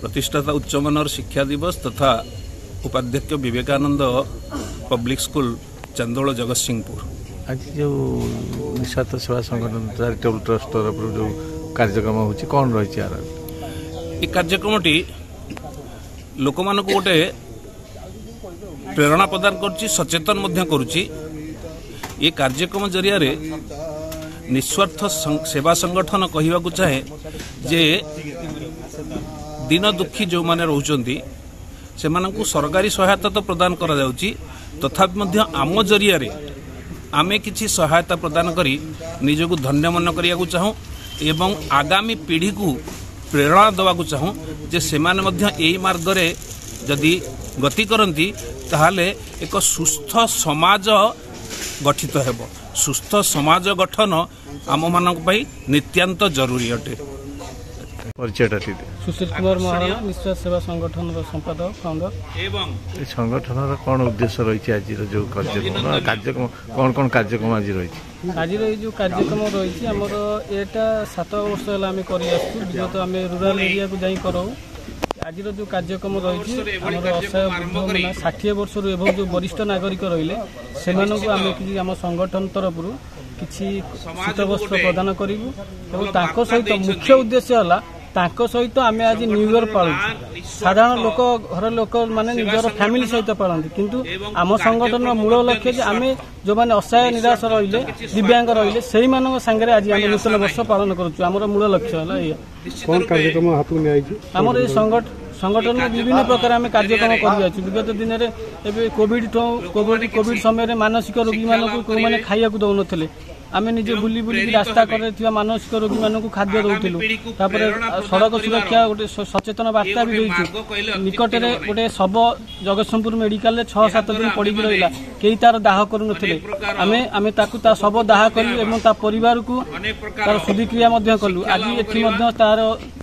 प्रतिष्ठाता उच्चमानर शिक्षा दिवस तथा उपाध्यक्ष विवेकानंद पब्लिक स्कूल चंदोल जगतसिंहपुर। आज जो निस्वार्थ सेवा संगठन चैरिटेबल ट्रस्ट तरफ जो कार्यक्रम होची कौन रही यार ये कार्यक्रमटी लोक मान को गोटे प्रेरणा प्रदान करुच्ची सचेतन मध्य करुच्ची। ये कार्यक्रम जरिया रे निस्वार्थ सेवा संगठन कहवा को चाहे जे दिन दुखी जो माने रहउचंती सेमानंकु सरकारी सहायता तो प्रदान करा जाउची तथापि मध्य आम जरिया रे आमे किछि सहायता प्रदान करी निजको धन्य मन करिया को चाहूँ एवं आगामी पीढ़ी को प्रेरणा देवा को चाहूँ जे सेमाने मध्य एई मार्ग रे जदि गति करंती ताहाले एक सुस्थ समाज गठित हेबो। सुस्थ समाज गठन आम मानक पई नित्यांत जरूरी अटे। सुशील कुमार महाराणा निस्वार्थ सेवा संगठन संपादक फाउंडर एवं संगठन कौन उद्देश्य रही आज जो कार्यक्रम कौन कौन कार्यक्रम आज रही आज जो कार्यक्रम रही आमर एटा 7 वर्ष है आम विगत आम रूराल एरिया को जाई करूँ। आज जो कार्यक्रम रही असहाय वृद्ध 60 वर्ष एवं जो वरिष्ठ नागरिक रहिले से आम संगठन तरफ किसी शीत वस्त्र प्रदान करूँ। सहित मुख्य उद्देश्य है तांको सहित आमे आज न्यू इयर पालु। साधारण लोक घर लोक माने निजर फैमिली सहित पालती किंतु आम संगठन मूल लक्ष्य जे आमे जो माने असहाय निराश रहिले दिव्यांग रहिले सेही मानक संगे आज आमे नूतन वर्ष पालन करूछु। हमर मूल लक्ष्य है या कोन कार्यक्रम हाथ में आइछि हमर ए संगठन में विभिन्न प्रकार आम कार्यक्रम कर विगत दिन में कोविड समय मानसिक रोगी मानक खाइया दौन थे आम निजे बुली बुली रास्ता कर मानसिक रोगी मानक खाद्य दौलू। सड़क सुरक्षा गोटे सचेतन वार्ता भी देती। निकट में गोटे शव जगतसिंहपुर मेडिकल 6-7 दिन पड़ी रहा कई तार दाह करूँ आम शव दाह कलु और परिवार को तार शुद्धिक्रिया कलु। आज ये तार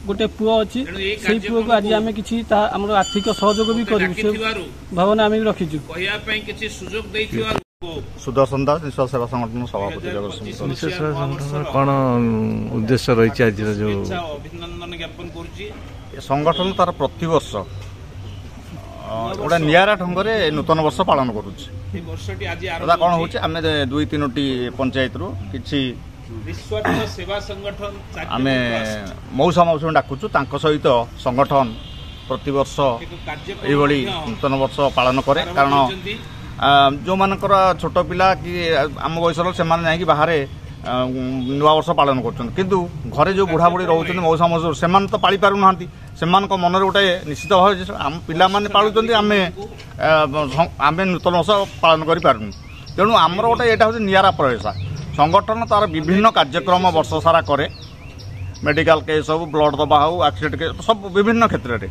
गोटे पुओ अच्छी से पुओ को आज आम कि आर्थिक सहयोग भी करूँ भावना आम रखीचु। सुदर्शन दास निस्वार्थ सेवा संगठन सभापति जगतसिंहपुर। निस्वार्थ सेवा संगठन कौन उद्देश्य रही आज जो संगठन तार प्रतिवर्ष गोटे निरा ढंग से नूतन वर्ष पालन करुँचा कौन हो 2-3टी पंचायत रू कि आम मौसा मौसम डाकुचु सहित संगठन प्रतिवर्ष ये नूतन वर्ष पालन करे। कारण जो मानकर छोट पिला कि आम बयसर से बाहर नुआ वर्ष पालन किंतु घरे जो बुढ़ा बुढ़ी रोच मौसा मौसम से तो पाली पार ना से मन गोटे निश्चित भाव आम पिला पालुं आम नूतन वर्ष पालन करूँ। तेणु आमर गोटे यहाँ हूँ निरा प्रयास संगठन तार विभिन्न कार्यक्रम वर्ष सारा करे मेडिकल केस सब ब्लड दबा हो एक्सीडेंट केस सब विभिन्न क्षेत्र में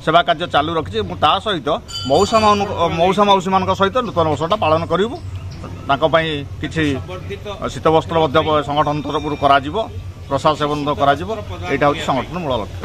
सेवा कार्य चालू रखी सहित मौसा मौसी मान सहित नूतन वर्षटा पालन करूँ। किसी शीत वस्त्र संगठन तरफ प्रसाद सेवन यहाँ हूँ संगठन मूल लक्ष्य।